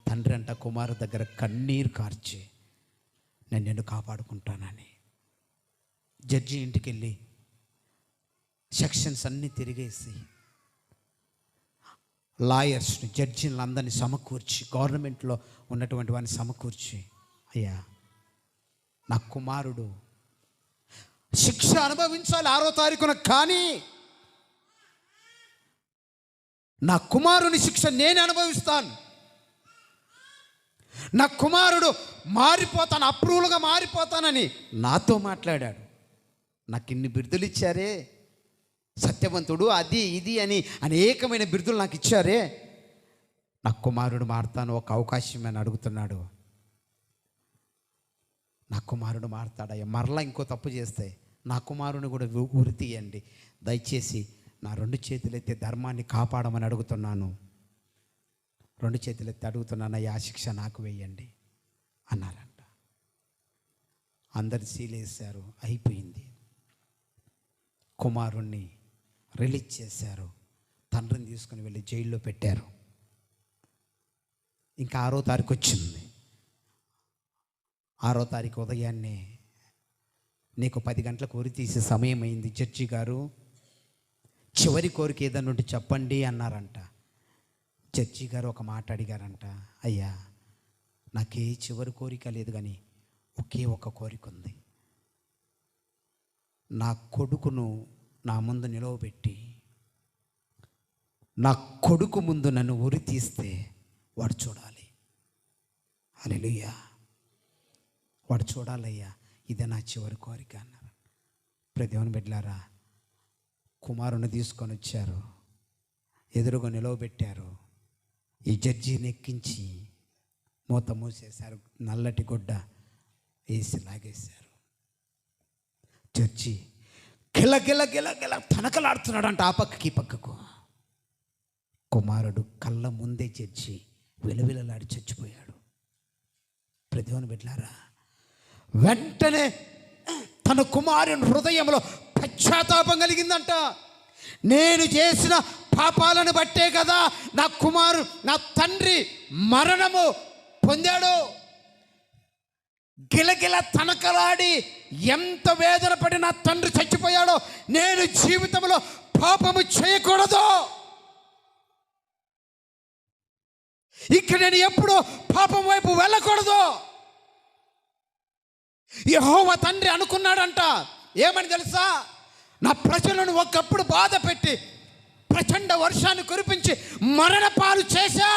తండ్రి అంట కుమారు దగ్గర కన్నీరు కార్చి నేను నిన్ను కాపాడుకుంటానని. జడ్జి ఇంటికి వెళ్ళి సెక్షన్స్ అన్నీ తిరిగేసి లాయర్స్ని, జడ్జిని అందరినీ సమకూర్చి, గవర్నమెంట్లో ఉన్నటువంటి వారిని సమకూర్చి, అయ్యా నా కుమారుడు శిక్ష అనుభవించాలి 6వ తారీఖున, కానీ నా కుమారుని శిక్ష నేను అనుభవిస్తాను. నా కుమారుడు మారిపోతాను, అప్రూవల్గా మారిపోతానని నాతో మాట్లాడాడు. నాకు ఇన్ని బిరుదులు ఇచ్చారే, సత్యవంతుడు, అది ఇది అని అనేకమైన బిరుదులు నాకు ఇచ్చారే, నా కుమారుడు మారుతాను, ఒక అవకాశం అని అడుగుతున్నాడు. నా కుమారుడు మారుతాడయ్యా, మరలా ఇంకో తప్పు చేస్తే నా కుమారుని కూడా ఉరి తీయండి, దయచేసి నా 2 చేతులెత్తి ధర్మాన్ని కాపాడమని అడుగుతున్నాను, 2 చేతులెత్తి అడుగుతున్నాను, ఆ శిక్ష నాకు వేయండి అన్నారంట. అందరు సీలేశారు, అయిపోయింది. కుమారుణ్ణి రిలీజ్ చేశారు, తండ్రిని తీసుకుని వెళ్ళి జైల్లో పెట్టారు. ఇంకా 6వ తారీఖు వచ్చింది. 6వ తారీఖు ఉదయాన్నే నీకు 10 గంటలకు ఉరి తీసే సమయం అయింది, జడ్జి గారు చివరి కోరిక ఏదన్నా ఉంటే చెప్పండి అన్నారంట. జడ్జి గారు ఒక మాట అడిగారంట, అయ్యా నాకే చివరి కోరిక లేదు, కానీ ఒకే ఒక కోరిక ఉంది. నా కొడుకును నా ముందు నిలవబెట్టి, నా కొడుకు ముందు నన్ను ఉరి తీస్తే వాడు చూడాలి. హల్లెలూయా, వాడు చూడాలయ్యా, ఇదే నా చివరి కోరిక అన్నారు. దేవుని బిడ్డలారా, కుమారుని తీసుకొని వచ్చారు, ఎదురుగా నిలవబెట్టారు. ఈ జడ్జిని ఎక్కించి మూత మూసేశారు, నల్లటి గుడ్డ వేసి లాగేశారు. జడ్జి గిల తనకలాడుతున్నాడంట ఆ పక్కకి ఈ పక్కకు. కుమారుడు కళ్ళ ముందే జడ్జి విలవిలలాడి చచ్చిపోయాడు. దేవుని బిడ్డలారా, వెంటనే తన కుమారుని హృదయంలో పశ్చాత్తాపం కలిగిందంట. నేను చేసిన పాపాలను బట్టే కదా నా తండ్రి మరణము పొందాడు. గిలగిల తనకలాడి ఎంత వేదన పడి నా తండ్రి చచ్చిపోయాడో, నేను జీవితంలో పాపము చేయకూడదు, ఇక నేను ఎప్పుడూ పాపం వైపు వెళ్ళకూడదు. యెహోవా తండ్రి అనుకున్నాడంట, ఏమని తెలుసా, నా ప్రజలను ఒకప్పుడు బాధ పెట్టి ప్రచండ వర్షాన్ని కురిపించి మరణ పాలు చేశా,